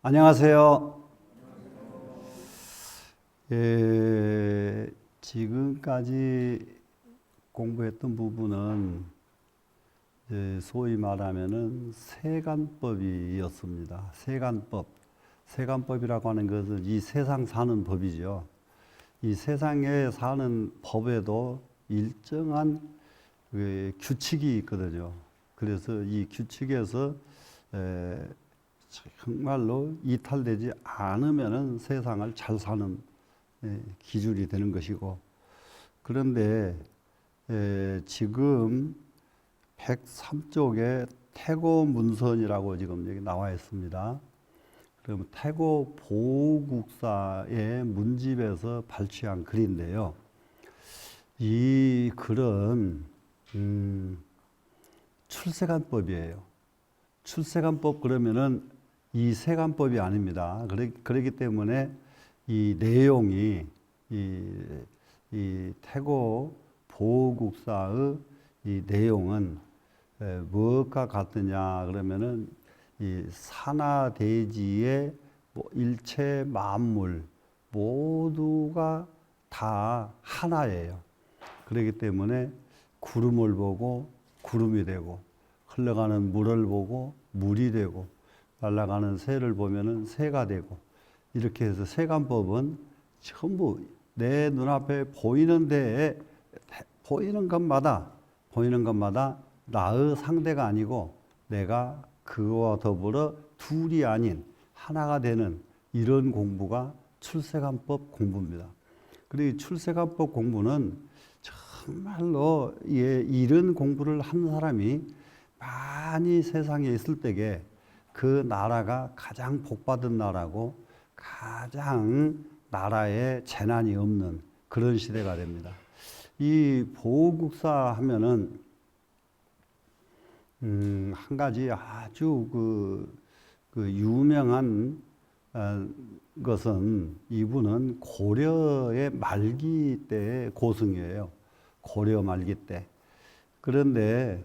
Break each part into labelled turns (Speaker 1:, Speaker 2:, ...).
Speaker 1: 안녕하세요. 지금까지 공부했던 부분은 소위 말하면은 세간법이었습니다. 세간법. 세간법이라고 하는 것은 이 세상 사는 법이죠. 이 세상에 사는 법에도 일정한 규칙이 있거든요. 그래서 이 규칙에서 정말로 이탈되지 않으면은 세상을 잘 사는 기준이 되는 것이고, 그런데 지금 103쪽에 태고문선이라고 지금 여기 나와 있습니다. 그럼 태고 보국사의 문집에서 발췌한 글인데요. 이 글은 출세간법이에요. 출세간법 그러면은 이 세간법이 아닙니다. 그렇기 때문에 이 내용이 이 태고 보국사의 이 내용은 무엇과 같느냐 그러면은 이 산하대지의 일체 만물 모두가 다 하나예요. 그렇기 때문에 구름을 보고 구름이 되고, 흘러가는 물을 보고 물이 되고, 날아가는 새를 보면은 새가 되고, 이렇게 해서 세간법은 전부 내 눈앞에 보이는 데에 보이는 것마다 나의 상대가 아니고 내가 그와 더불어 둘이 아닌 하나가 되는 이런 공부가 출세간법 공부입니다. 그리고 출세간법 공부는 정말로 이런 공부를 한 사람이 많이 세상에 있을 때에 그 나라가 가장 복받은 나라고 가장 나라에 재난이 없는 그런 시대가 됩니다. 이 보국사 하면은 한 가지 아주 그 유명한 것은 이분은 고려의 말기 때의 고승이에요. 고려 말기 때. 그런데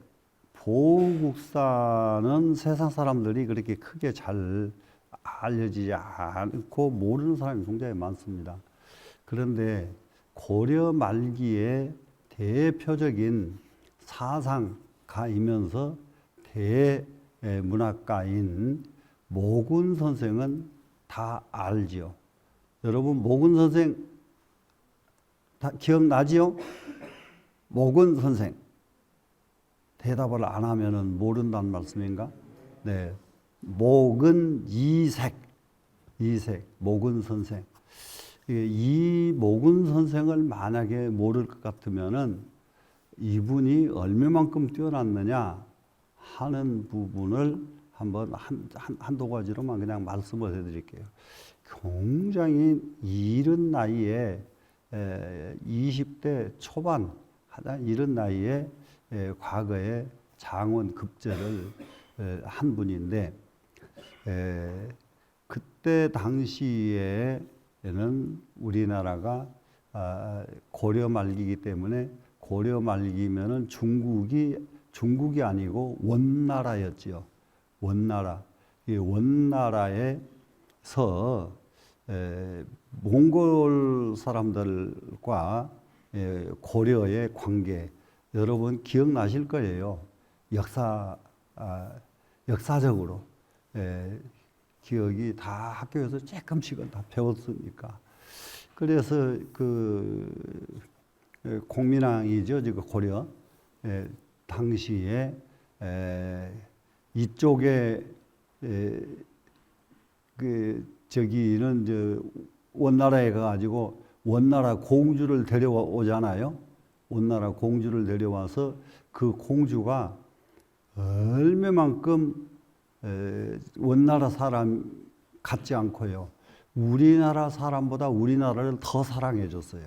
Speaker 1: 보국사는 세상 사람들이 그렇게 크게 잘 알려지지 않고 모르는 사람이 굉장히 많습니다. 그런데 고려 말기에 대표적인 사상가이면서 대문학가인 모군 선생은 다 알지요. 여러분 모군 선생 다 기억나지요? 모군 선생. 대답을 안 하면은 모른다는 말씀인가? 네. 목은 이색, 목은 선생. 이 목은 선생을 만약에 모를 것 같으면은 이분이 얼마만큼 뛰어났느냐 하는 부분을 한번 한두 가지로만 그냥 말씀을 해드릴게요. 굉장히 이른 나이에 20대 초반 하다 이른 나이에 과거에 장원 급제를 한 분인데, 그때 당시에는 우리나라가 고려 말기이기 때문에 고려 말기면은 중국이 아니고 원나라였지요. 원나라. 이 원나라에서 몽골 사람들과 고려의 관계, 여러분 기억나실 거예요. 역사적으로 기억이 다 학교에서 조금씩은 다 배웠으니까. 그래서 공민왕이죠, 지금 고려 당시에 이쪽에 저기는 원나라에 가가지고 원나라 공주를 데려오잖아요. 원나라 공주를 데려와서 그 공주가 얼마만큼 원나라 사람 같지 않고요. 우리나라 사람보다 우리나라를 더 사랑해 줬어요.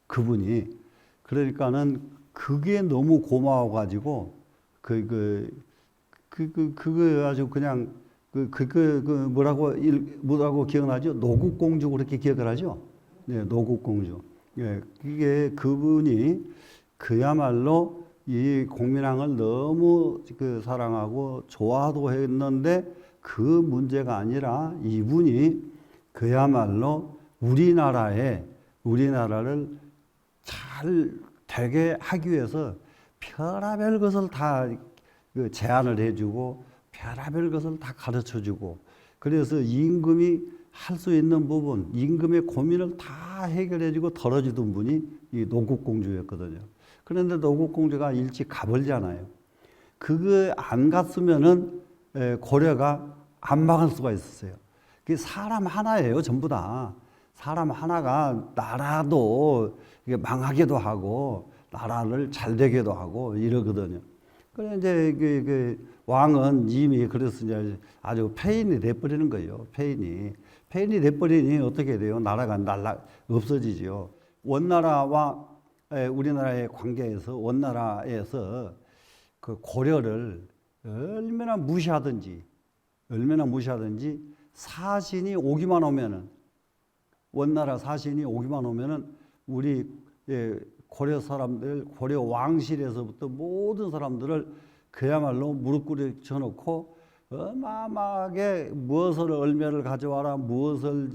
Speaker 1: 그분이. 그러니까는 그게 너무 고마워가지고 그거 아주 그냥 뭐라고 기억나죠? 노국공주 그렇게 기억을 하죠? 네, 노국공주. 예, 이게 그분이 그야말로 이 공민왕을 너무 사랑하고 좋아도 했는데 그 문제가 아니라 이분이 그야말로 우리나라를 잘 되게 하기 위해서 별의별 것을 다 제안을 해주고 별의별 것을 다 가르쳐주고, 그래서 임금이 할 수 있는 부분, 임금의 고민을 다 해결해주고 덜어주던 분이 이 노국공주였거든요. 그런데 노국공주가 일찍 가버리잖아요. 그거 안 갔으면은 고려가 안 망할 수가 있었어요. 그 사람 하나예요, 전부 다. 사람 하나가 나라도 망하게도 하고 나라를 잘 되게도 하고 이러거든요. 그래 이제 그 왕은 이미 그래서 이제 아주 폐인이 돼버리는 거예요. 폐인이 돼버리니 어떻게 돼요? 나라가 없어지죠. 원나라와 우리나라의 관계에서 원나라에서 그 고려를 얼마나 무시하든지 사신이 오기만 오면은, 원나라 사신이 오기만 오면은 우리 고려 사람들, 고려 왕실에서부터 모든 사람들을 그야말로 무릎 꿇여 놓고 어마어마하게 무엇을 얼마를 가져와라, 무엇을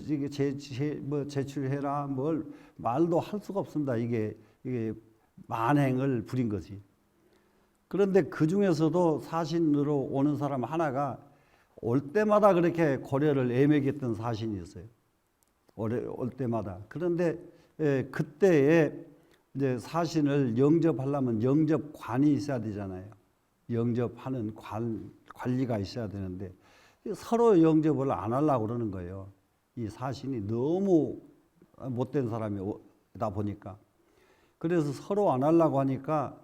Speaker 1: 제출해라, 뭘 말도 할 수가 없습니다. 이게 만행을 부린 것이. 그런데 그 중에서도 사신으로 오는 사람 하나가 올 때마다 그렇게 고려를 애매했던 사신이었어요. 올 때마다. 그런데 그때에 이제 사신을 영접하려면 영접관이 있어야 되잖아요. 영접하는 관리가 있어야 되는데 서로 영접을 안 하려고 그러는 거예요. 이 사신이 너무 못된 사람이다 보니까. 그래서 서로 안 하려고 하니까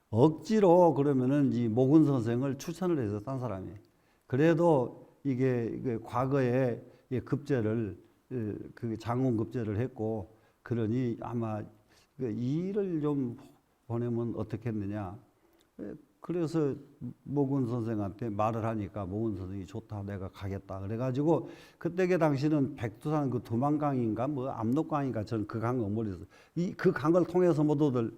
Speaker 1: 억지로 그러면은 이 모군 선생을 추천을 해서 딴 사람이. 그래도 이게 과거에 급제를 그 장군 급제를 했고, 그러니 아마 일을 좀 보내면 어떻겠느냐. 그래서 모군 선생한테 말을 하니까 모군 선생이 좋다, 내가 가겠다. 그래가지고 그때 당시는 백두산 그 두만강인가 뭐 압록강인가, 저는 그 강을 모르겠어. 그 강을 통해서 모두들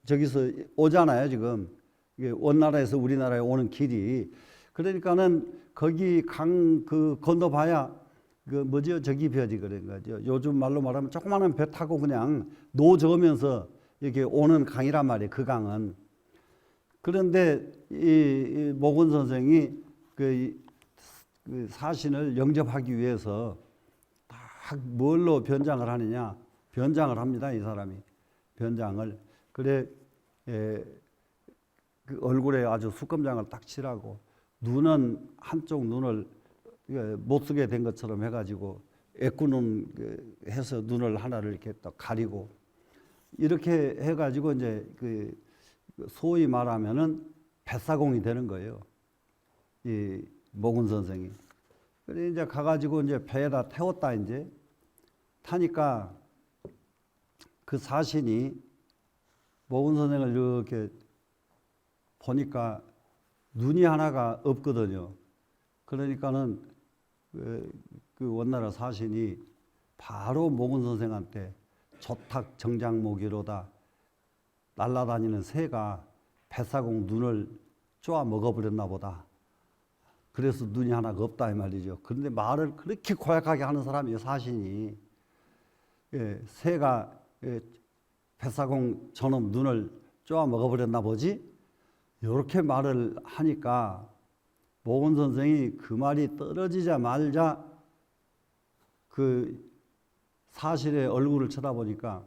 Speaker 1: 저기서 오잖아요 지금. 원나라에서 우리나라에 오는 길이. 그러니까는 거기 강 건너봐야 뭐죠? 저기 벼지 그런 거죠. 요즘 말로 말하면 조그마한 배 타고 그냥 노저으면서 이렇게 오는 강이란 말이에요. 그 강은. 그런데 이 모군 선생이 그 사신을 영접하기 위해서 딱 뭘로 변장을 하느냐? 변장을 합니다. 이 사람이 변장을. 그래 그 얼굴에 아주 수검장을 딱 칠하고, 눈은 한쪽 눈을 못 쓰게 된 것처럼 해가지고 애꾸눈 해서 눈을 하나를 이렇게 딱 가리고, 이렇게 해가지고 이제 그 소위 말하면은 뱃사공이 되는 거예요. 이 모군 선생이. 그래 이제 가가지고 이제 배에다 태웠다. 이제 타니까 그 사신이 모군 선생을 이렇게 보니까 눈이 하나가 없거든요. 그러니까는 그 원나라 사신이 바로 모군 선생한테 조탁 정장모기로다 날아다니는 새가 뱃사공 눈을 쪼아 먹어버렸나 보다. 그래서 눈이 하나가 없다 이 말이죠. 그런데 말을 그렇게 고약하게 하는 사람이에요, 사신이. 새가 뱃사공 저놈 눈을 쪼아 먹어버렸나 보지? 이렇게 말을 하니까 모군 선생이 그 말이 떨어지자마자 그 사신의 얼굴을 쳐다보니까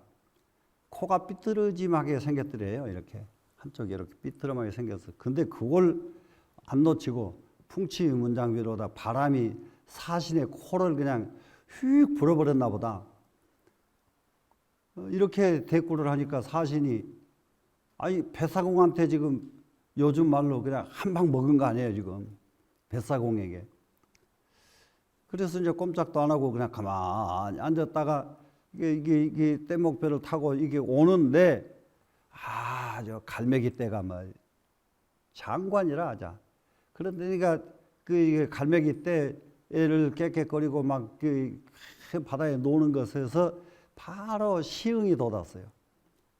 Speaker 1: 코가 삐뚤어짐하게 생겼더래요. 이렇게 한쪽이 이렇게 삐뚤어하게 생겼어. 근데 그걸 안 놓치고 풍치문장비로다 바람이 사신의 코를 그냥 휙 불어버렸나 보다. 이렇게 대꾸를 하니까 사신이, 아니 뱃사공한테 지금 요즘 말로 그냥 한 방 먹은 거 아니에요 지금, 뱃사공에게. 그래서 이제 꼼짝도 안 하고 그냥 가만히 앉았다가 이게 뗏목배를 타고 이게 오는데, 저 갈매기 떼가 뭐 장관이라 하자. 그러니까 이게 갈매기 떼를 깨끗거리고 막 바다에 노는 것에서 바로 시흥이 돋았어요.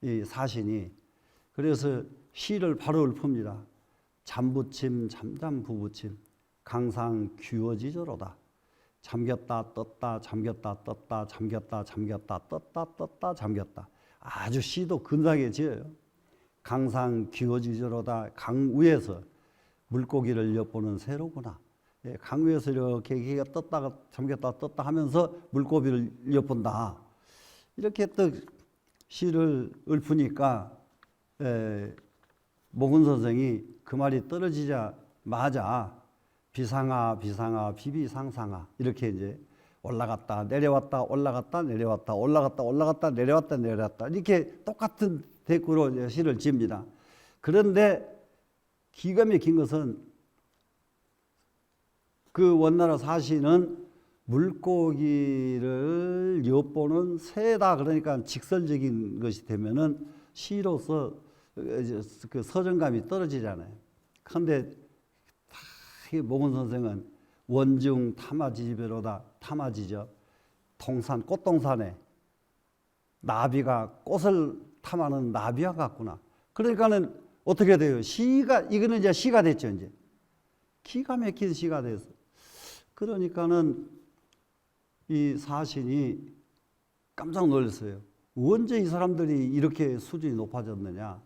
Speaker 1: 이 사신이. 그래서 시를 바로 읊습니다. 잠부침 잠잠부부침 강상 귀어지저로다. 잠겼다 떴다 잠겼다 떴다 잠겼다 잠겼다 떴다 떴다 잠겼다. 아주 시도 근사하게 지어요. 강상 귀어지저로다. 강 위에서 물고기를 엿보는 새로구나. 예, 강 위에서 이렇게 기가 떴다가 잠겼다 떴다 하면서 물고기를 엿본다. 이렇게 또 시를 읊으니까 모근 선생이 그 말이 떨어지자마자 비상하 비상하 비비상상하 이렇게 이제 올라갔다 내려왔다 올라갔다 내려왔다 올라갔다 올라갔다 내려왔다 내려왔다 이렇게 똑같은 대꾸로 시를 지습니다. 그런데 기가 막힌 것은 그 원나라 사시는 물고기를 엿보는 새다. 그러니까 직설적인 것이 되면은 시로서 그 서정감이 떨어지잖아요. 그런데 모근 선생은 원중 타마지배로다. 타마지죠. 동산 꽃동산에 나비가 꽃을 탐하는 나비와 같구나. 그러니까는 어떻게 돼요? 시가 이거는 이제 시가 됐죠. 이제 기가 막힌 시가 됐어. 그러니까는 이 사신이 깜짝 놀랐어요. 언제 이 사람들이 이렇게 수준이 높아졌느냐.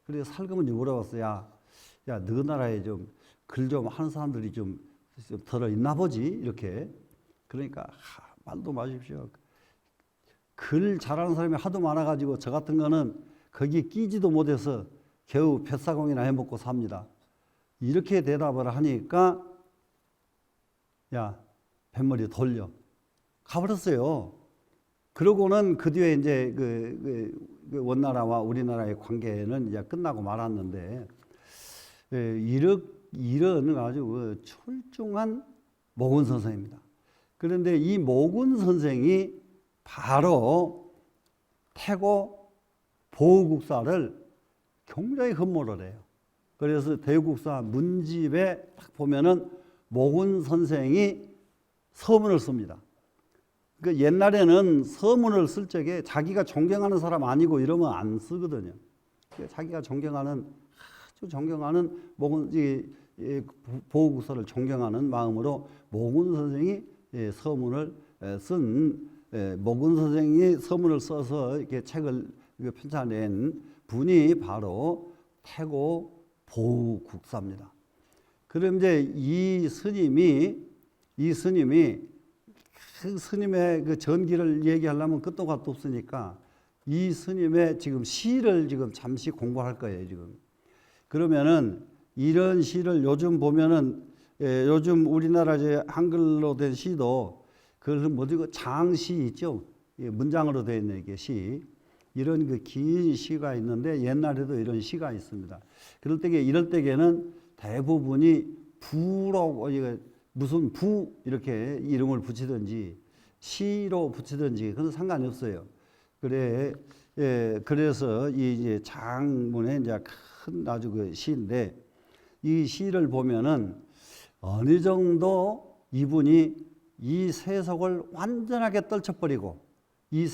Speaker 1: 그래서 살금은지 물어봤어요. 야, 너 나라에 좀 글 좀 하는 사람들이 좀 들어 있나 보지? 이렇게. 그러니까 말도 마십시오. 글 잘하는 사람이 하도 많아가지고 저 같은 거는 거기에 끼지도 못해서 겨우 뱃사공이나 해먹고 삽니다. 이렇게 대답을 하니까 야, 뱃머리 돌려. 가버렸어요. 그러고는 그 뒤에 이제 그 원나라와 우리나라의 관계는 이제 끝나고 말았는데, 이런 아주 출중한 모근 선생입니다. 그런데 이 모근 선생이 바로 태고 보국사를 굉장히 흠모를 해요. 그래서 대국사 문집에 딱 보면은 모근 선생이 서문을 씁니다. 그 옛날에는 서문을 쓸 적에 자기가 존경하는 사람 아니고 이러면 안 쓰거든요. 자기가 존경하는 아주 존경하는 모근 보국사를 존경하는 마음으로 모근 선생이 서문을 쓴 모근 선생이 서문을 써서 이렇게 책을 편찬낸 분이 바로 태고 보국사입니다. 그럼 이제 이 스님이 그 스님의 그 전기를 얘기하려면 끝도 갓도 없으니까 이 스님의 지금 시를 지금 잠시 공부할 거예요, 지금. 그러면은 이런 시를 요즘 보면은 요즘 우리나라 이제 한글로 된 시도 그걸 뭐지 장시 있죠? 문장으로 되어 있는 게 시. 이런 그 긴 시가 있는데 옛날에도 이런 시가 있습니다. 이럴 때에는 대부분이 부로 무슨 부 이렇게 이름을 붙이든지 시로 붙이든지 그건 상관이 없어요. 그래서 이 이제 장문의 이제 큰 아주 그 시인데 이 시를 보면은 어느 정도 이분이 이 세속을 완전하게 떨쳐버리고 이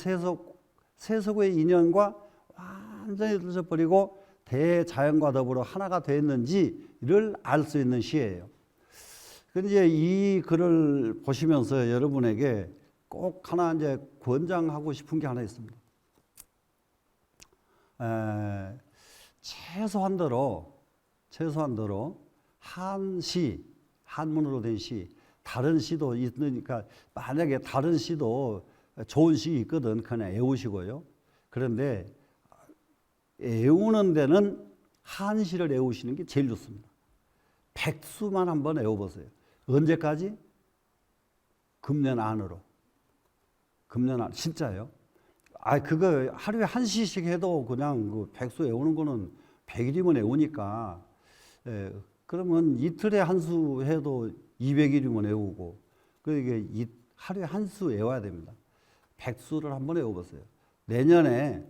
Speaker 1: 세속의 인연과 완전히 떨쳐버리고 대자연과 더불어 하나가 되었는지를 알 수 있는 시예요. 그런데 이 글을 보시면서 여러분에게 꼭 하나 이제 권장하고 싶은 게 하나 있습니다. 최소한도로 한시, 한문으로 된 시, 다른 시도 있으니까 만약에 다른 시도 좋은 시 있거든, 그냥 외우시고요. 그런데 외우는 데는 한시를 외우시는 게 제일 좋습니다. 백수만 한번 외워보세요. 언제까지? 금년 안으로. 금년 안, 진짜요? 그거 하루에 한 시씩 해도 그냥 그 백수 외우는 거는 100일이면 외우니까, 그러면 이틀에 한 수 해도 200일이면 외우고, 그게 하루에 한 수 외워야 됩니다. 백수를 한번 외워보세요. 내년에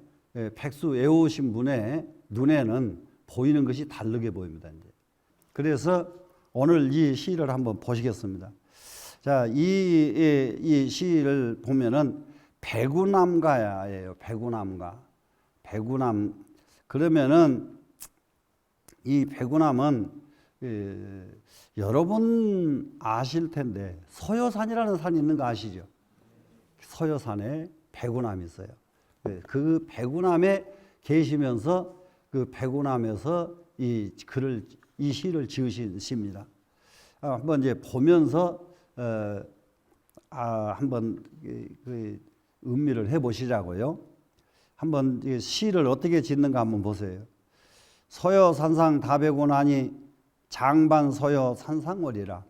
Speaker 1: 백수 외우신 분의 눈에는 보이는 것이 다르게 보입니다. 이제. 그래서 오늘 이 시를 한번 보시겠습니다. 자, 이 시를 보면은 배구남가예요. 배구남. 그러면은 이 배구남은 여러분 아실 텐데 서여산이라는 산이 있는 거 아시죠? 서여산에 백운암이 있어요. 그 백운암에 계시면서 그 백운암에서 이 시를 지으신 시입니다. 한번 이제 보면서 한번 그 음미를 해보시자고요. 한번 시를 어떻게 짓는가 한번 보세요. 서여산상 다백운하니 장반서여 산상월이라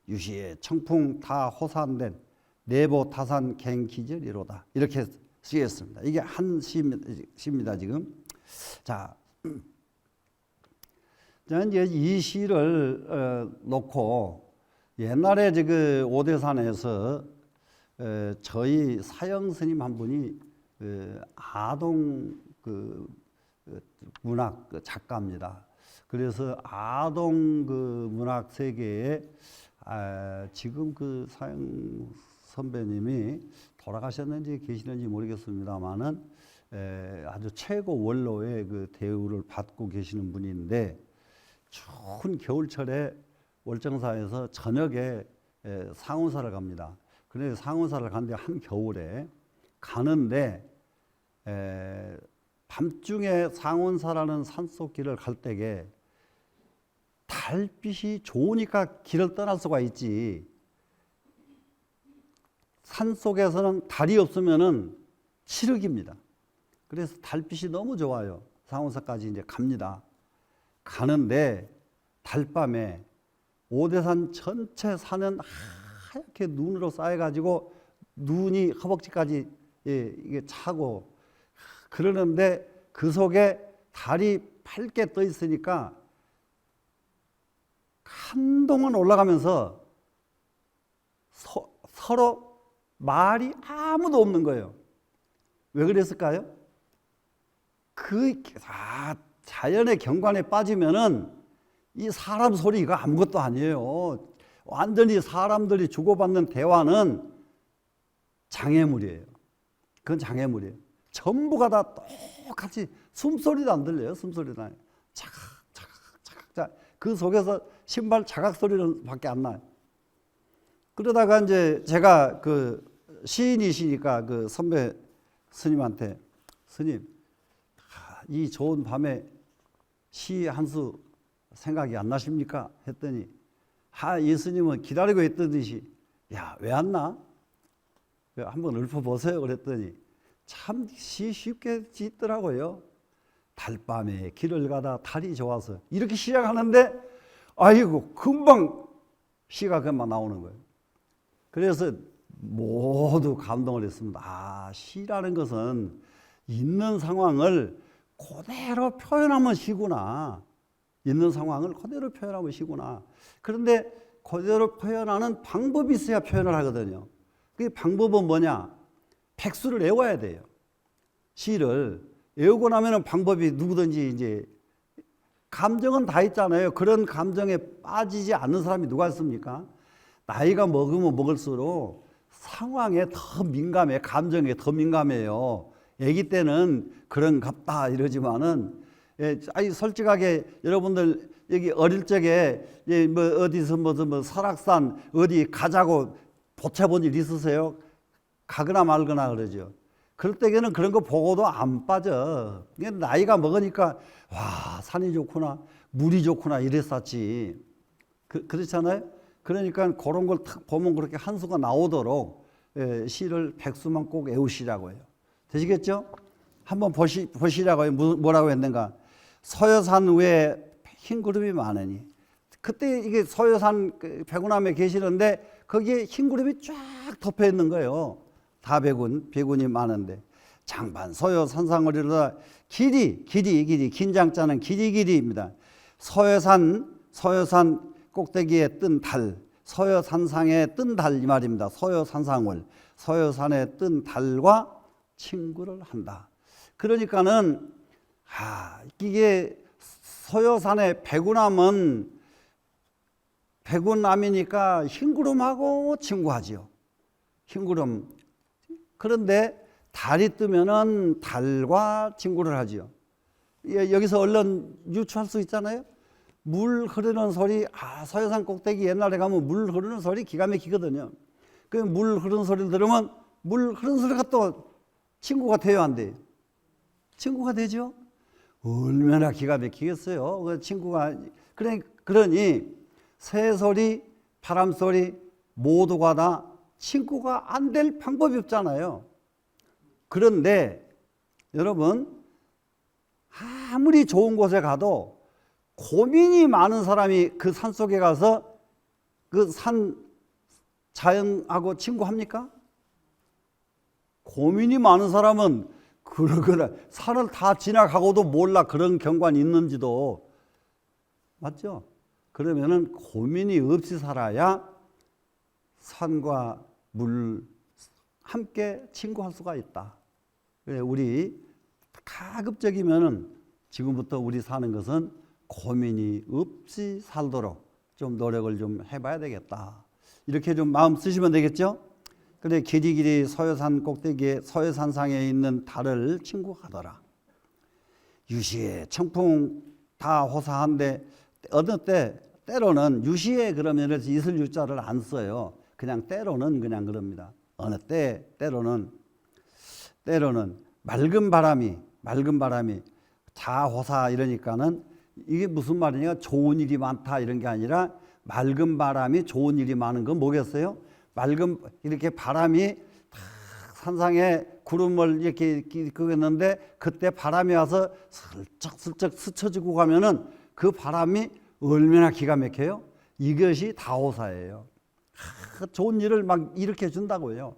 Speaker 1: 유시에 청풍 다 호산된 내보 타산 갱기절이로다. 이렇게 쓰겠습니다. 이게 한 시입니다 지금. 자, 이제 이 시를 놓고 옛날에 그 오대산에서 저희 사형 스님 한 분이 아동 문학 작가입니다. 그래서 아동 문학 세계에 지금 그 사형 선배님이 돌아가셨는지 계시는지 모르겠습니다만은 아주 최고 원로의 그 대우를 받고 계시는 분인데 추운 겨울철에 월정사에서 저녁에 상운사를 갑니다. 그래서 상운사를 가는데 한겨울에 가는데 밤중에 상운사라는 산속길을 갈 때에 달빛이 좋으니까 길을 떠날 수가 있지. 산속에서는 달이 없으면은 칠흑입니다. 그래서 달빛이 너무 좋아요. 상운사까지 이제 갑니다. 가는데 달밤에 오대산 전체 산은 하얗게 눈으로 쌓여가지고 눈이 허벅지까지 이게 차고 그러는데 그 속에 달이 밝게 떠 있으니까 한동안 올라가면서 서로 말이 아무도 없는 거예요. 왜 그랬을까요? 자연의 경관에 빠지면은 이 사람 소리가 아무것도 아니에요. 완전히 사람들이 주고받는 대화는 장애물이에요. 그건 장애물이에요. 전부가 다 똑같이 숨소리도 안 들려요. 숨소리도 안. 차각. 그 속에서 신발 자각 소리는 밖에 안 나요. 그러다가 이제 제가 그 시인이시니까 그 선배 스님한테 스님, 이 좋은 밤에 시 한 수 생각이 안 나십니까? 했더니 예수님은 기다리고 있던 야, 왜 안 나? 한번 읊어보세요. 그랬더니 참 시 쉽게 짓더라고요. 달밤에 길을 가다 달이 좋아서 이렇게 시작하는데 아이고 금방 시가 금방 나오는 거예요. 그래서 모두 감동을 했습니다. 시라는 것은 있는 상황을 그대로 표현하면 시구나. 있는 상황을 그대로 표현하면 시구나. 그런데 그대로 표현하는 방법이 있어야 표현을 하거든요. 그 방법은 뭐냐? 백수를 외워야 돼요. 시를 외우고 나면은 방법이 누구든지 이제 감정은 다 있잖아요. 그런 감정에 빠지지 않는 사람이 누가 있습니까? 나이가 먹으면 먹을수록 상황에 더 민감해. 감정에 더 민감해요. 아기 때는 그런갑다 이러지만은 솔직하게 여러분들 여기 어릴 적에 뭐 어디서 뭐 설악산 어디 가자고 보채본 일 있으세요? 가거나 말거나 그러죠. 그럴 때에는 그런 거 보고도 안 빠져. 나이가 먹으니까 와 산이 좋구나 물이 좋구나 이랬었지. 그렇잖아요. 그러니까 그런 걸 탁 보면 그렇게 한 수가 나오도록 시를 백수만 꼭 외우시라고 해요. 되시겠죠? 한번 보시라고요. 뭐라고 했는가? 서여산 위에 흰 구름이 많으니. 그때 이게 서여산 백운암에 계시는데 거기에 흰 구름이 쫙 덮여 있는 거예요. 다 백운이 많은데. 장반 서여 산상월이로다 길이 긴장자는 길이입니다. 서여산 꼭대기에 뜬 달, 서여산상에 뜬 달 이 말입니다. 서여산상월, 서여산에 뜬 달과 친구를 한다. 그러니까는 이게 서여산의 백운암은 백운암이니까 흰구름하고 친구하지요. 흰구름. 그런데 달이 뜨면은 달과 친구를 하지요. 여기서 얼른 유추할 수 있잖아요. 물 흐르는 소리, 서해산 꼭대기 옛날에 가면 물 흐르는 소리 기가 막히거든요. 그 물 흐르는 소리 들으면 물 흐르는 소리가 또 친구가 돼요, 안 돼요? 친구가 되죠? 얼마나 기가 막히겠어요. 그 친구가, 그러니 새소리, 바람소리 모두가 다 친구가 안 될 방법이 없잖아요. 그런데 여러분, 아무리 좋은 곳에 가도 고민이 많은 사람이 그 산 속에 가서 그 산 자연하고 친구합니까? 고민이 많은 사람은 그러거나 산을 다 지나가고도 몰라 그런 경관이 있는지도. 맞죠? 그러면은 고민이 없이 살아야 산과 물 함께 친구할 수가 있다. 우리 가급적이면은 지금부터 우리 사는 것은 고민이 없이 살도록 좀 노력을 좀 해봐야 되겠다. 이렇게 좀 마음 쓰시면 되겠죠? 그래, 길이길이 서해산 꼭대기에 서해산상에 있는 달을 친구하더라. 유시에 청풍 다 호사한데 어느 때로는 유시에 그러면 이슬 유자를 안 써요. 그냥 때로는 그냥 그럽니다. 어느 때로는 맑은 바람이 자호사 이러니까는 이게 무슨 말이냐, 좋은 일이 많다 이런 게 아니라 맑은 바람이 좋은 일이 많은 건 뭐겠어요? 이렇게 바람이 산상에 구름을 이렇게 끄겠는데 그때 바람이 와서 슬쩍슬쩍 스쳐지고 가면은 그 바람이 얼마나 기가 막혀요? 이것이 다호사예요. 좋은 일을 막 일으켜 준다고요.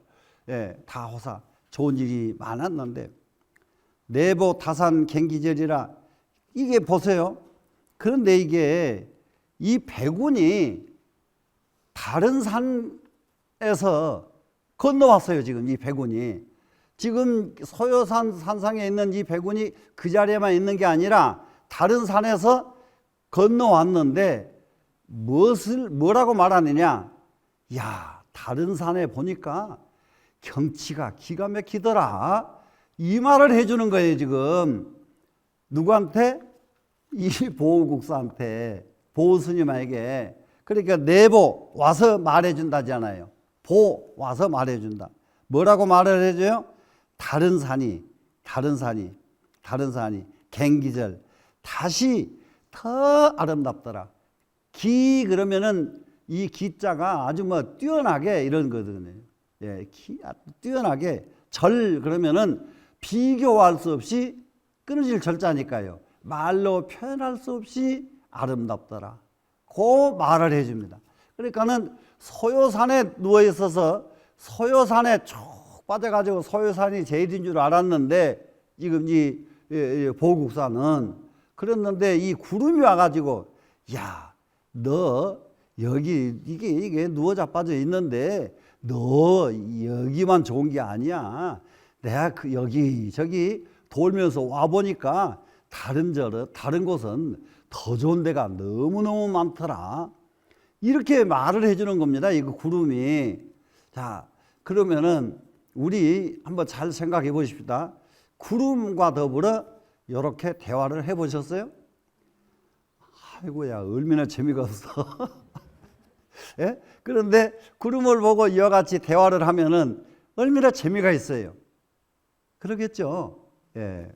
Speaker 1: 예, 다호사. 좋은 일이 많았는데 내보 타산 갱기절이라 이게 보세요. 그런데 이게 이 백운이 다른 산에서 건너왔어요. 지금 이 백운이 지금 소요산 산상에 있는 이 백운이 그 자리에만 있는 게 아니라 다른 산에서 건너왔는데 뭐라고 말하느냐? 야, 다른 산에 보니까 경치가 기가 막히더라. 이 말을 해주는 거예요, 지금. 누구한테? 이 보호국사한테, 보호스님에게. 그러니까 내보 와서 말해준다잖아요. 와서 말해준다. 뭐라고 말을 해줘요? 다른 산이 갱기절 다시 더 아름답더라. 그러면은 이 기자가 아주 뭐 뛰어나게 이런 거거든요. 예, 뛰어나게 그러면은 비교할 수 없이 끊어질 절자니까요. 말로 표현할 수 없이 아름답더라. 그 말을 해줍니다. 그러니까는 소요산에 누워 있어서 소요산에 쭉 빠져가지고 소요산이 제일인 줄 알았는데 지금 이 보국사는 그랬는데 이 구름이 와가지고 야, 너 여기 이게 누워 자빠져 있는데 너 여기만 좋은 게 아니야. 내가 저기 돌면서 와 보니까 다른 곳은 더 좋은 데가 너무너무 많더라. 이렇게 말을 해주는 겁니다. 이거 구름이. 자, 그러면은 우리 한번 잘 생각해 보십시다. 구름과 더불어 이렇게 대화를 해 보셨어요? 아이고야, 얼마나 재미가 없어. 예? 그런데 구름을 보고 이와 같이 대화를 하면은 얼마나 재미가 있어요. 그러겠죠. 예.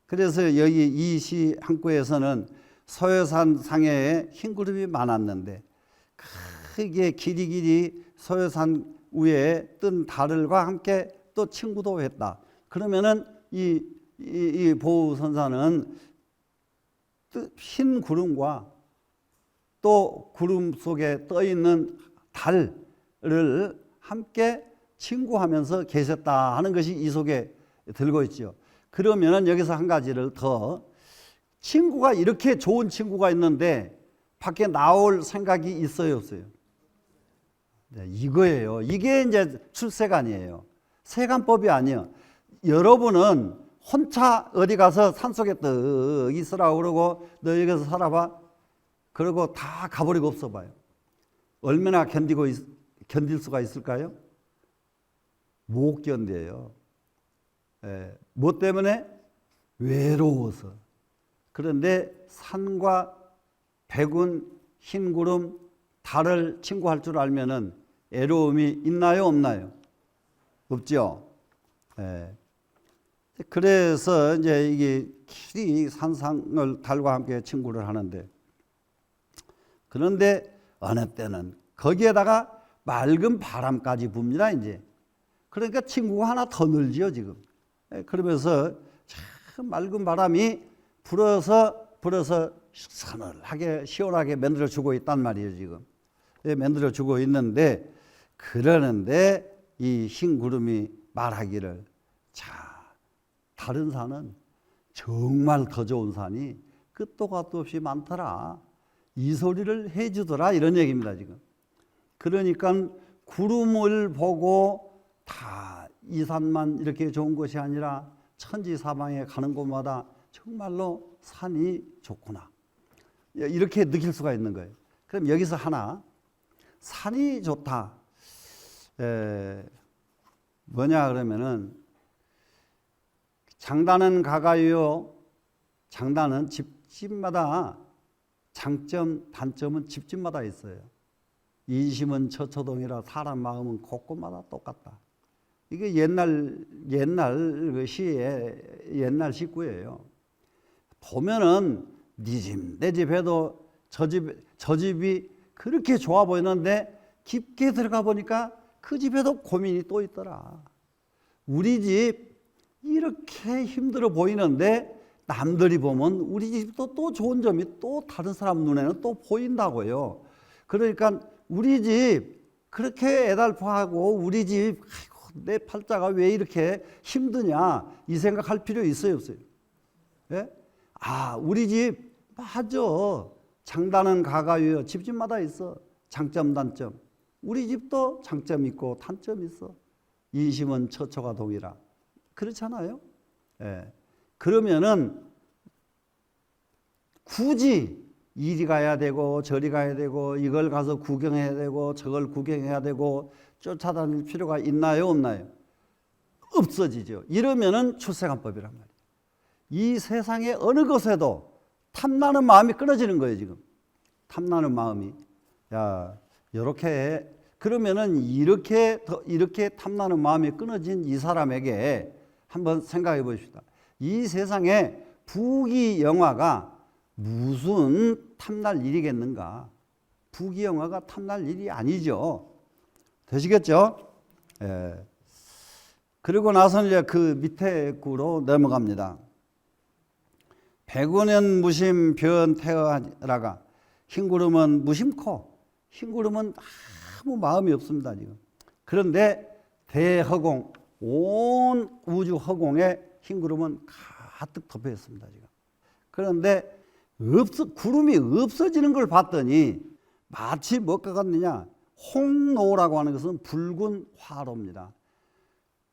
Speaker 1: 그래서 여기 이 시 한 구에서는 소요산 상해에 흰 구름이 많았는데 크게 길이길이 소요산 위에 뜬 달과 함께 또 친구도 했다. 그러면은 이 보우선사는 흰 구름과 또 구름 속에 떠 있는 달을 함께 친구하면서 계셨다 하는 것이 이 속에 들고 있죠. 그러면은 여기서 한 가지를 더, 친구가 이렇게 좋은 친구가 있는데 밖에 나올 생각이 있어요, 없어요? 네, 이거예요. 이게 이제 출세관이에요. 세관법이 아니에요. 여러분은 혼자 어디 가서 산속에 떡 있으라고 그러고 너 여기서 살아봐. 그러고 다 가버리고 없어봐요. 얼마나 견딜 수가 있을까요? 못 견뎌요. 뭐 때문에? 외로워서. 그런데 산과 백운, 흰구름, 달을 친구할 줄 알면은 애로움이 있나요, 없나요? 없죠. 예. 그래서 이제 이게 길이 산상을 달과 함께 친구를 하는데, 그런데 어느 때는 거기에다가 맑은 바람까지 붑니다, 이제. 그러니까 친구가 하나 더 늘지요, 지금. 그러면서 참 맑은 바람이 불어서 서늘하게, 시원하게 만들어주고 있단 말이에요, 지금. 만들어주고 있는데, 그러는데 이 흰 구름이 말하기를, 자, 다른 산은 정말 더 좋은 산이 끝도 갓도 없이 많더라. 이 소리를 해주더라, 이런 얘기입니다, 지금. 그러니까 구름을 보고 다 이 산만 이렇게 좋은 것이 아니라 천지사방에 가는 곳마다 정말로 산이 좋구나, 이렇게 느낄 수가 있는 거예요. 그럼 여기서 하나, 산이 좋다, 뭐냐 그러면은, 장단은 가가요. 장단은 집집마다 장점, 단점은 집집마다 있어요. 인심은 처처동이라 사람 마음은 곳곳마다 똑같다. 이게 옛날 그 시의 옛날 식구예요. 보면은 네 집, 내 집 해도 저 집이 그렇게 좋아 보이는데 깊게 들어가 보니까 그 집에도 고민이 또 있더라. 우리 집 이렇게 힘들어 보이는데 남들이 보면 우리 집도 또 좋은 점이 또 다른 사람 눈에는 또 보인다고요. 그러니까 우리 집 그렇게 애달파하고 우리 집 아이고, 내 팔자가 왜 이렇게 힘드냐, 이 생각할 필요 있어요, 없어요? 예? 아, 우리 집 맞아. 장단은 가가요. 집집마다 있어. 장점, 단점. 우리 집도 장점 있고 단점 있어. 인심은 처처가 동이라. 그렇잖아요. 예. 그러면은 굳이 이리 가야 되고 저리 가야 되고 이걸 가서 구경해야 되고 저걸 구경해야 되고 쫓아다닐 필요가 있나요, 없나요? 없어지죠. 이러면은 출세관법이란 말이에요. 이 세상의 어느 것에도 탐나는 마음이 끊어지는 거예요, 지금. 탐나는 마음이. 야, 이렇게 그러면은 이렇게 탐나는 마음이 끊어진 이 사람에게 한번 생각해 보십시다. 이 세상에 부귀영화가 무슨 탐날 일이겠는가? 부귀영화가 탐날 일이 아니죠. 되시겠죠? 예. 그리고 나서 이제 그 밑에 구로 넘어갑니다. 105년 무심 변태어라가, 흰구름은 무심코, 흰구름은 아무 마음이 없습니다, 지금. 그런데 대허공, 온 우주 허공에 흰구름은 가득 덮여 있습니다, 지금. 그런데 구름이 없어지는 걸 봤더니 마치 뭐가 같느냐, 홍노라고 하는 것은 붉은 화로입니다.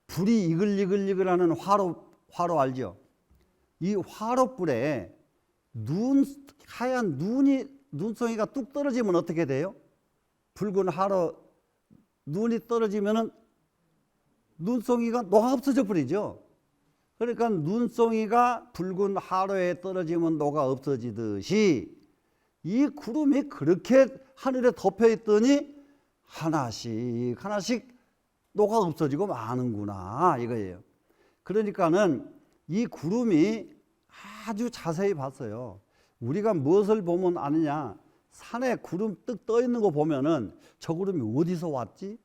Speaker 1: 불이 이글이글이글하는 화로 알죠? 이 화로불에 하얀 눈송이가 뚝 떨어지면 어떻게 돼요? 붉은 화로 눈이 떨어지면은 눈송이가 녹아 없어져 버리죠. 그러니까 눈송이가 붉은 화로에 떨어지면 녹아 없어지듯이 이 구름이 그렇게 하늘에 덮여 있더니 하나씩 녹아 없어지고 마는구나, 이거예요. 그러니까는 이 구름이 아주 자세히 봤어요. 우리가 무엇을 보면 아느냐, 산에 구름 떡 떠 있는 거 보면은 저 구름이 어디서 왔지?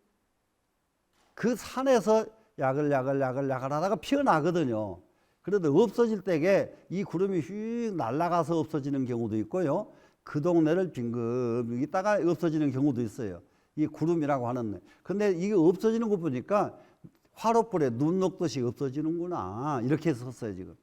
Speaker 1: 그 산에서 야글야글 하다가 피어나거든요. 그런데 없어질 때에 이 구름이 휙 날아가서 없어지는 경우도 있고요. 그 동네를 빙금 있다가 없어지는 경우도 있어요. 이 구름이라고 하는. 근데 이게 없어지는 거 보니까 화로불에 눈 녹듯이 없어지는구나, 이렇게 썼어요, 지금.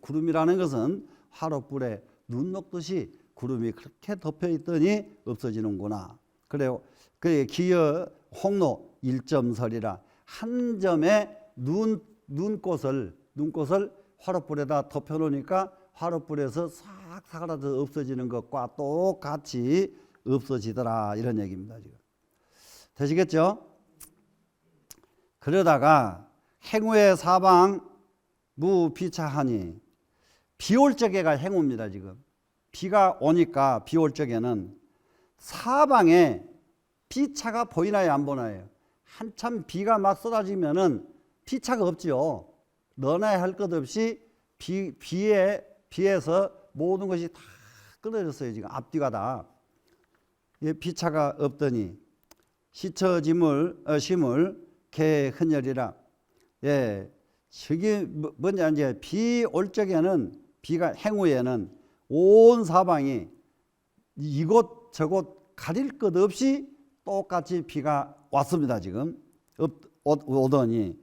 Speaker 1: 구름이라는 것은 화로불에 눈 녹듯이 구름이 그렇게 덮여 있더니 없어지는구나. 그래요. 그래 기여 홍로 일점설이라, 한 점의 눈꽃을 화로불에다 덮여 놓으니까 화로불에서 싹 사라져 없어지는 것과 똑같이 없어지더라, 이런 얘기입니다, 지금. 되시겠죠? 그러다가 행우의 사방 무비차하니, 비올 적에가 행우입니다. 지금 비가 오니까 비 올 적에는 사방에 비차가 보이나요, 안 보나요? 한참 비가 막 쏟아지면은 비차가 없죠. 너나 할 것 없이 비에서 모든 것이 다 끊어졌어요. 지금 앞뒤가 다. 예, 비차가 없더니 심을 개 헌혈이라. 예, 저게 뭐냐, 이제 비 올 적에는, 비가 행후에는 온 사방이 이곳 저곳 가릴 것 없이 똑같이 비가 왔습니다. 지금 오더니,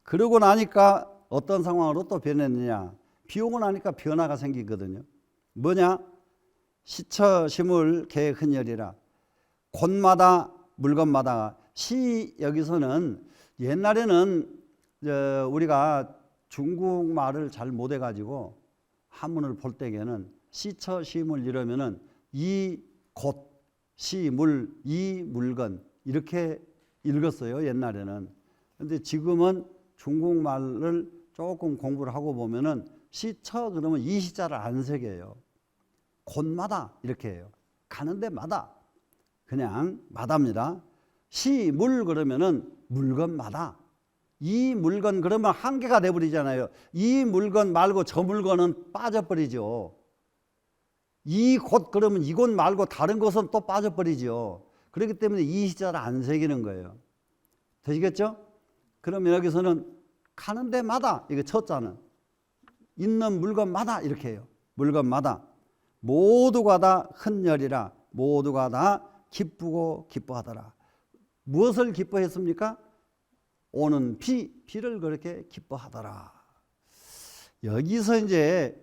Speaker 1: 그러고 나니까 어떤 상황으로 또 변했느냐, 비 오고 나니까 변화가 생기거든요. 뭐냐, 심을 개 헌혈이라. 곳마다 물건마다. 여기서는 옛날에는 우리가 중국말을 잘 못해가지고 한문을 볼 때에는 심을 이러면은 이 곳, 이 물건 이렇게 읽었어요, 옛날에는. 근데 지금은 중국말을 조금 공부를 하고 보면은 그러면 이 시자를 안 새겨요. 곳마다 이렇게 해요. 가는 데마다. 그냥 마다입니다. 물 그러면은 물건마다. 이 물건 그러면 한계가 돼버리잖아요. 이 물건 말고 저 물건은 빠져버리죠. 이 곳 그러면 이곳 말고 다른 곳은 또 빠져버리죠. 그렇기 때문에 이 시자를 안 새기는 거예요. 되시겠죠? 그러면 여기서는 가는 데마다, 이게 첫자는 있는 물건마다 이렇게 해요. 물건마다 모두가 다 헌혈이라. 모두가 다 기쁘고 기뻐하더라. 무엇을 기뻐했습니까? 오는 비를 그렇게 기뻐하더라. 여기서 이제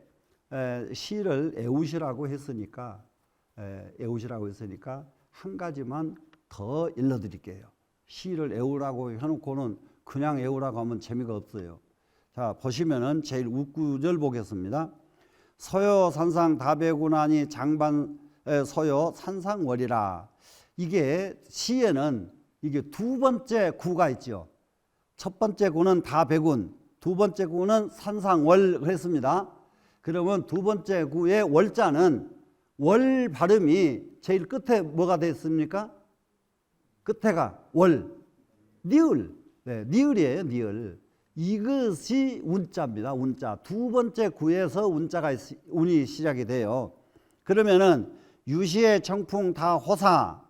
Speaker 1: 시를 애우시라고 했으니까 한 가지만 더 일러드릴게요. 시를 애우라고 해놓고는 그냥 애우라고 하면 재미가 없어요. 자, 보시면은 제일 웃구절 보겠습니다. 서요 산상 다배구나니 장반 서요 산상월이라. 이게 시에는 이게 두 번째 구가 있죠. 첫 번째 구는 다배군, 두 번째 구는 산상월 그랬습니다. 그러면 두 번째 구의 월자는 월 발음이 제일 끝에 뭐가 됐습니까? 끝에가 월, 니을. 네, 니을이에요, 니을. 이것이 운자입니다. 운자. 두 번째 구에서 운이 시작이 돼요. 그러면은 유시의 청풍 다 호사,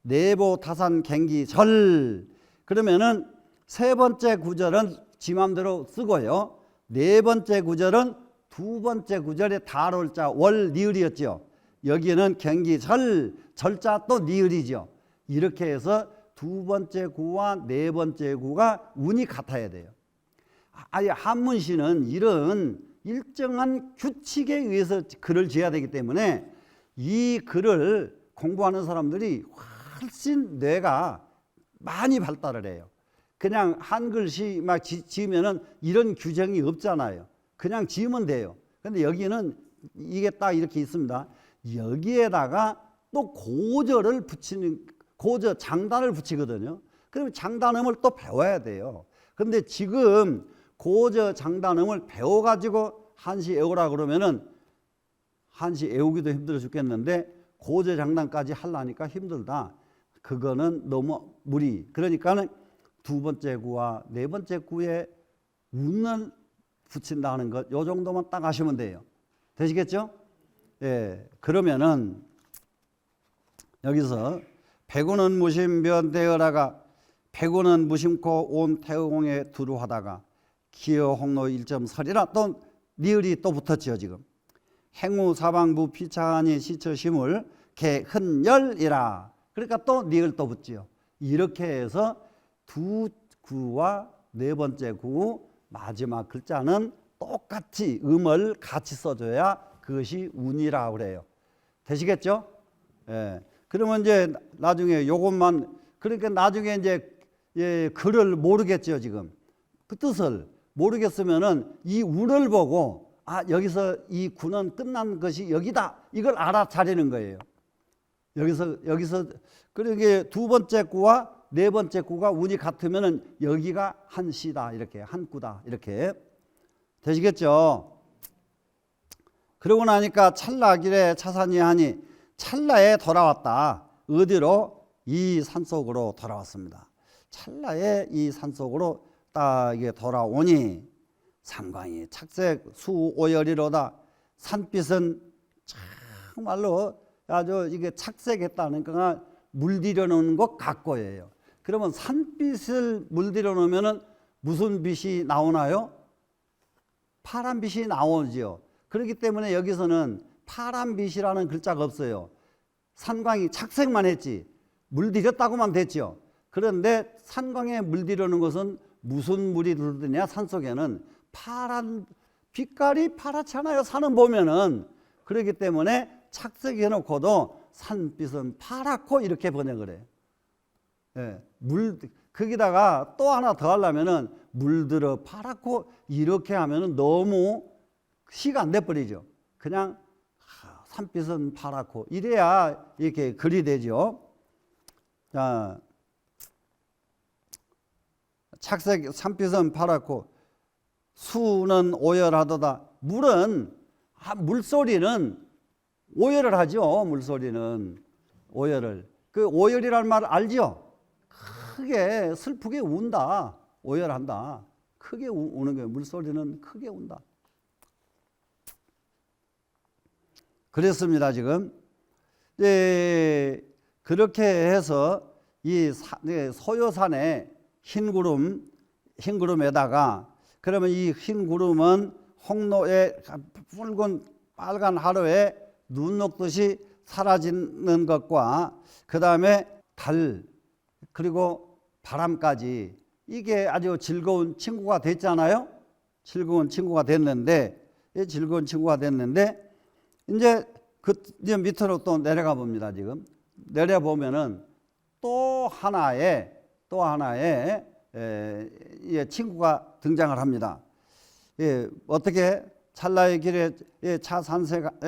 Speaker 1: 내보 타산 갱기 절. 그러면은 세 번째 구절은 지 맘대로 쓰고요. 네 번째 구절은 두 번째 구절에 달월자 월 니을이었죠. 여기는 갱기 절자 또 니을이죠. 이렇게 해서 두 번째 구와 네 번째 구가 운이 같아야 돼요. 아니, 한문시는 이런 일정한 규칙에 의해서 글을 지어야 되기 때문에 이 글을 공부하는 사람들이 훨씬 뇌가 많이 발달을 해요. 그냥 한글시 막 지으면은 이런 규정이 없잖아요. 그냥 지으면 돼요. 근데 여기는 이게 딱 이렇게 있습니다. 여기에다가 또 고절을 붙이는, 고절 장단을 붙이거든요. 그러면 장단음을 또 배워야 돼요. 그런데 지금 고저 장단음을 배워가지고 한시 애우라 그러면은 한시 애우기도 힘들어 죽겠는데 고저 장단까지 하려니까 힘들다. 그거는 너무 무리. 그러니까는 두 번째 구와 네 번째 구에 운을 붙인다는 것, 요 정도만 딱 아시면 돼요. 되시겠죠? 예. 그러면은 여기서 백운은 무심변 대어라가, 백운은 무심코 온 태공에 두루하다가 기어 홍로 1.설이라 또 니을이 또 붙었죠. 지금 행우 사방부 피차하니 시처심을 개 헌혈이라. 그러니까 또 니을 또 붙지요. 이렇게 해서 두 구와 네 번째 구 마지막 글자는 똑같이 음을 같이 써줘야 그것이 운이라고 그래요. 되시겠죠? 예. 그러면 이제 나중에 요것만, 그러니까 나중에 이제 글을 모르겠죠. 지금 그 뜻을 모르겠으면은 이 운을 보고 여기서 이 구는 끝난 것이 여기다, 이걸 알아차리는 거예요. 여기서 그러게 두 번째 구와 네 번째 구가 운이 같으면은 여기가 한 시다, 이렇게 한 구다, 이렇게 되시겠죠? 그러고 나니까 찰나길에 차산이 하니 찰나에 돌아왔다. 어디로? 이 산속으로 돌아왔습니다. 찰나에 이 산속으로 딱 이게 돌아오니 삼광이 착색 수오열이로다. 산빛은 정말로 아주 이게 착색했다니까 물들여 놓은 것 같고예요. 그러면 산빛을 물들여 놓으면은 무슨 빛이 나오나요? 파란 빛이 나오지요. 그렇기 때문에 여기서는 파란 빛이라는 글자가 없어요. 산광이 착색만 했지 물들였다고만 됐죠. 그런데 산광에 물들여놓은 것은 무슨 물이 들더냐? 산속에는 파란 빛깔이 파랗잖아요. 산은 보면은. 그렇기 때문에 착색해 놓고도 산빛은 파랗고 이렇게 번역을 해요. 예, 거기다가 또 하나 더 하려면은 물들어 파랗고 이렇게 하면은 너무 시가 안 돼버리죠. 그냥 산빛은 파랗고 이래야 이렇게 글이 되죠. 자, 착색 산빛은 파랗고 수는 오열하도다. 물소리는 오열을 하죠. 물소리는 오열을. 그 오열이라는 말 알죠? 크게 슬프게 운다. 오열한다. 크게 우는 거예요. 물소리는 크게 운다. 그랬습니다. 지금 그렇게 해서 이 소요산에 흰 구름에다가 그러면 이 흰 구름은 홍로에 붉은 빨간 하루에 눈 녹듯이 사라지는 것과 그 다음에 달 그리고 바람까지 이게 아주 즐거운 친구가 됐잖아요. 즐거운 친구가 됐는데 이제 밑으로 또 내려가 봅니다. 지금 내려 보면은 또 하나의 친구가 등장을 합니다. 어떻게 찰나의 길에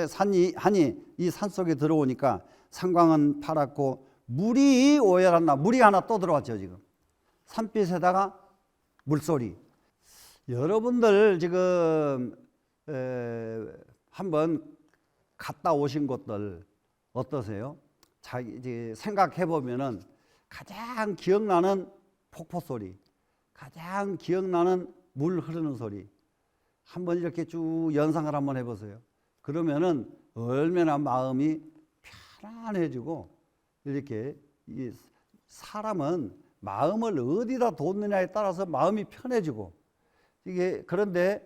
Speaker 1: 산이 하니 이 산 속에 들어오니까 산광은 파랗고 물이 오열한다. 물이 하나 또 들어왔죠. 지금 산빛에다가 물소리. 여러분들 지금 한번 갔다 오신 곳들 어떠세요? 이제 생각해 보면은 가장 기억나는 폭포 소리, 가장 기억나는 물 흐르는 소리. 한번 이렇게 쭉 연상을 한번 해보세요. 그러면은 얼마나 마음이 편안해지고 이렇게 사람은 마음을 어디다 뒀느냐에 따라서 마음이 편해지고 이게 그런데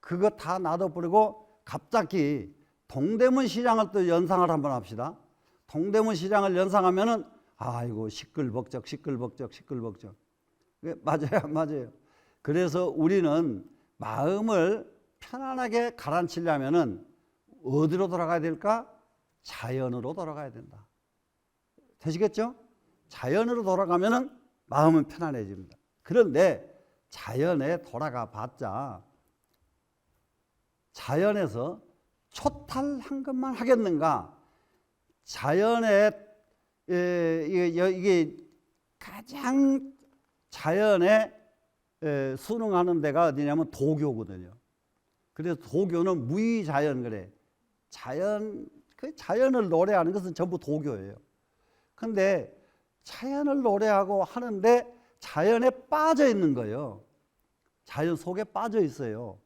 Speaker 1: 그거 다 놔둬버리고 갑자기 동대문 시장을 또 연상을 한번 합시다. 동대문 시장을 연상하면은 아이고 시끌벅적. 맞아요. 그래서 우리는 마음을 편안하게 가라앉히려면은 어디로 돌아가야 될까? 자연으로 돌아가야 된다. 되시겠죠? 자연으로 돌아가면은 마음은 편안해집니다. 그런데 자연에 돌아가 봤자 자연에서 초탈한 것만 하겠는가? 자연에 이게 가장 자연에 순응하는 데가 어디냐면 도교거든요. 그래서 도교는 무의자연 그래. 자연을 노래하는 것은 전부 도교예요. 근데 자연을 노래하고 하는데 자연에 빠져 있는 거예요. 자연 속에 빠져 있어요.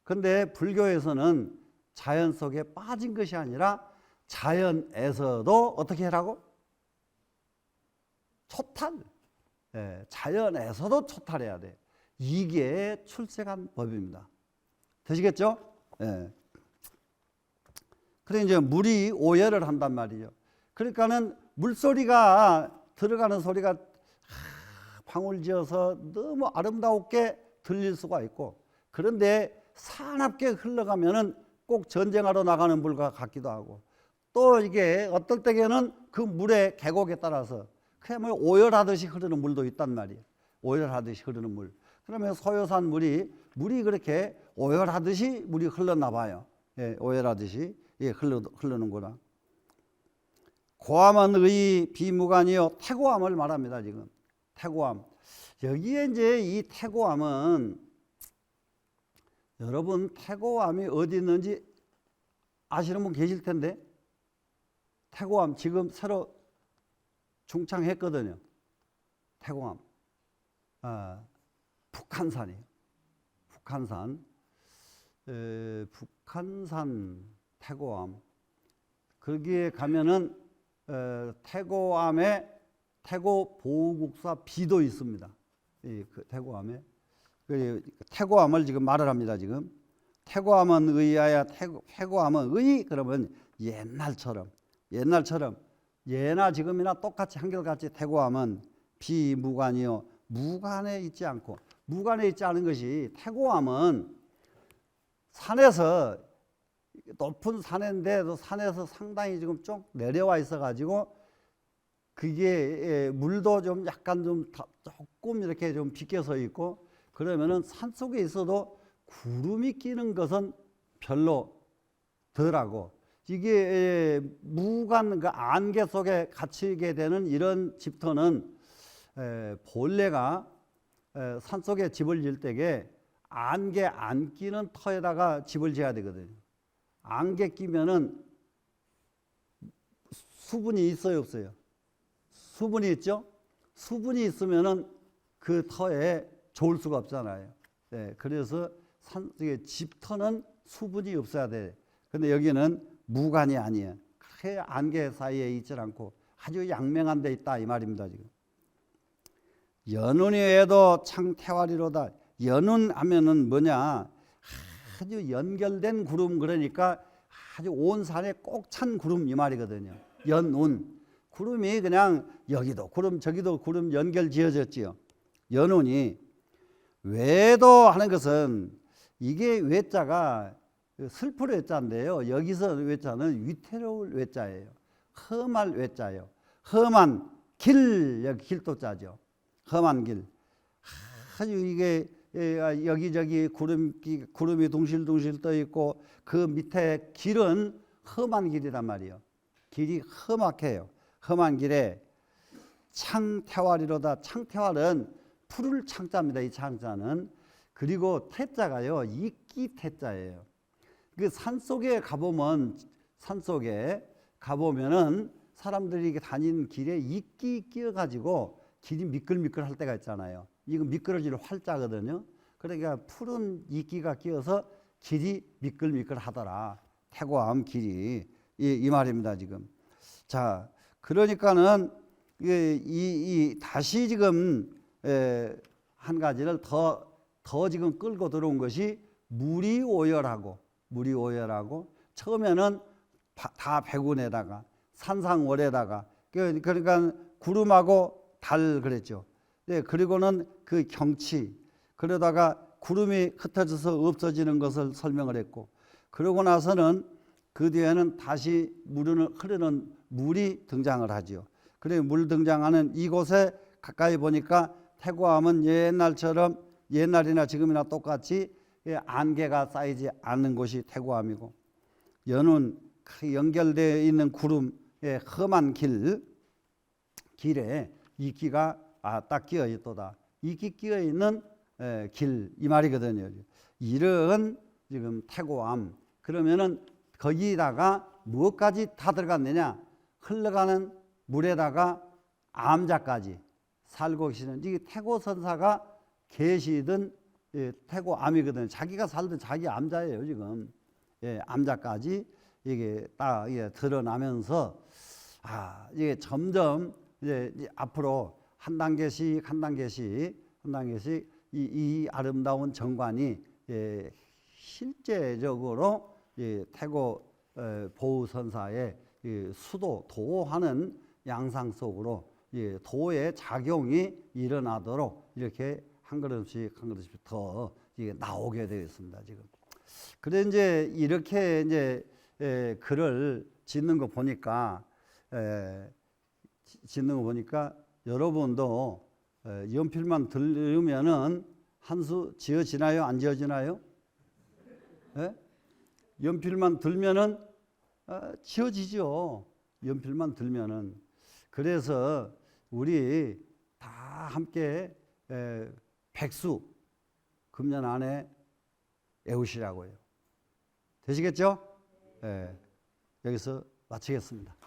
Speaker 1: 근데 불교에서는 자연 속에 빠진 것이 아니라 자연에서도 어떻게 하라고? 초탈. 자연에서도 초탈해야 돼. 이게 출세한 법입니다. 되시겠죠? 그래 이제 물이 오열을 한단 말이죠. 그러니까는 물소리가 들어가는 소리가 방울지어서 너무 아름답게 들릴 수가 있고 그런데 사납게 흘러가면은 꼭 전쟁하러 나가는 물과 같기도 하고 또 이게 어떨 때에는 그 물의 계곡에 따라서 그야말로 오열하듯이 흐르는 물도 있단 말이에요. 오열하듯이 흐르는 물. 그러면 소요산 물이 그렇게 오열하듯이 물이 흘렀나 봐요. 오열하듯이 흐르는구나. 고함은 의 비무관이요 태고함을 말합니다. 지금 태고함. 여기에 이제 이 태고함은 여러분 태고함이 어디 있는지 아시는 분 계실 텐데 태고암 지금 새로 중창했거든요. 태고암 북한산이에요. 북한산 태고암 거기에 가면은 태고암에 태고 보호국사 비도 있습니다. 그 태고암에 태고암을 지금 말을 합니다. 지금 태고암은 의하여 태고암은 의 그러면 옛날처럼 예나 지금이나 똑같이 한결같이 태고암은 비무관이요 무관에 있지 않고 무관에 있지 않은 것이 태고암은 산에서 높은 산인데 산에서 상당히 지금 좀 내려와 있어 가지고 그게 물도 좀 약간 좀 조금 이렇게 좀 비껴서 있고 그러면은 산 속에 있어도 구름이 끼는 것은 별로 덜하고 이게 무관 그 안개 속에 갇히게 되는 이런 집터는 본래가 산 속에 집을 지을 때에 안개 안 끼는 터에다가 집을 지어야 되거든요. 안개 끼면은 수분이 있어요, 없어요? 수분이 있죠? 수분이 있으면은 그 터에 좋을 수가 없잖아요. 그래서 집터는 수분이 없어야 돼. 근데 여기는 무관이 아니에요. 그렇게 안개 사이에 있지 않고 아주 양명한 데 있다 이 말입니다. 지금 연운이 외에도 창태활이로다. 연운 하면은 뭐냐? 아주 연결된 구름 그러니까 아주 온 산에 꼭 찬 구름 이 말이거든요. 연운 구름이 그냥 여기도 구름 저기도 구름 연결 지어졌지요. 연운이 외도 하는 것은 이게 외자가 슬플 외자인데요. 여기서 외자는 위태로울 외자예요. 험할 외자예요. 험한 길 여기 길도자죠. 험한 길 아주 이게 여기저기 구름이 둥실둥실 떠 있고 그 밑에 길은 험한 길이란 말이에요. 길이 험악해요. 험한 길에 창태활이로다. 창태활은 푸를 창자입니다. 이 창자는. 그리고 태자가요. 이끼 태자예요. 그 산속에 가보면은 사람들이 다니는 길에 이끼 끼어가지고 길이 미끌미끌할 때가 있잖아요. 이거 미끄러질 활자거든요. 그러니까 푸른 이끼가 끼어서 길이 미끌미끌하더라. 태고암 길이 이 말입니다. 지금 자 그러니까는 다시 지금 한 가지를 더 지금 끌고 들어온 것이 물이 오열하고 처음에는 다 백운에다가 산상월에다가 그러니까 구름하고 달 그랬죠. 그리고는 그 경치 그러다가 구름이 흩어져서 없어지는 것을 설명을 했고 그러고 나서는 그 뒤에는 다시 흐르는 물이 등장을 하죠. 그래 물 등장하는 이곳에 가까이 보니까 태고암은 옛날이나 지금이나 똑같이 안개가 쌓이지 않는 곳이 태고암이고 연운 연결되어 있는 구름의 험한 길에 이끼가 딱 끼어 있도다. 이끼 끼어 있는 길 이 말이거든요. 이런 지금 태고암 그러면은 거기다가 무엇까지 다 들어갔느냐? 흘러가는 물에다가 암자까지 살고 계시는 이 태고선사가 계시던 태고암이거든요. 자기가 살던 자기 암자예요 지금. 암자까지 이게 딱 드러나면서 이게 점점 이제 앞으로 한 단계씩 이 아름다운 정관이 실제적으로 태고 보우선사의 도하는 양상 속으로 도의 작용이 일어나도록 이렇게 한 걸음씩 더 나오게 되어 있습니다. 지금. 그래 이제 이렇게 이제 글을 짓는 거 보니까 여러분도 연필만 들으면은 한 수 지어지나요? 안 지어지나요? 연필만 들면은 지어지죠. 연필만 들면은. 그래서 우리 다 함께 백수 금년 안에 외우시라고요. 되시겠죠? 여기서 마치겠습니다.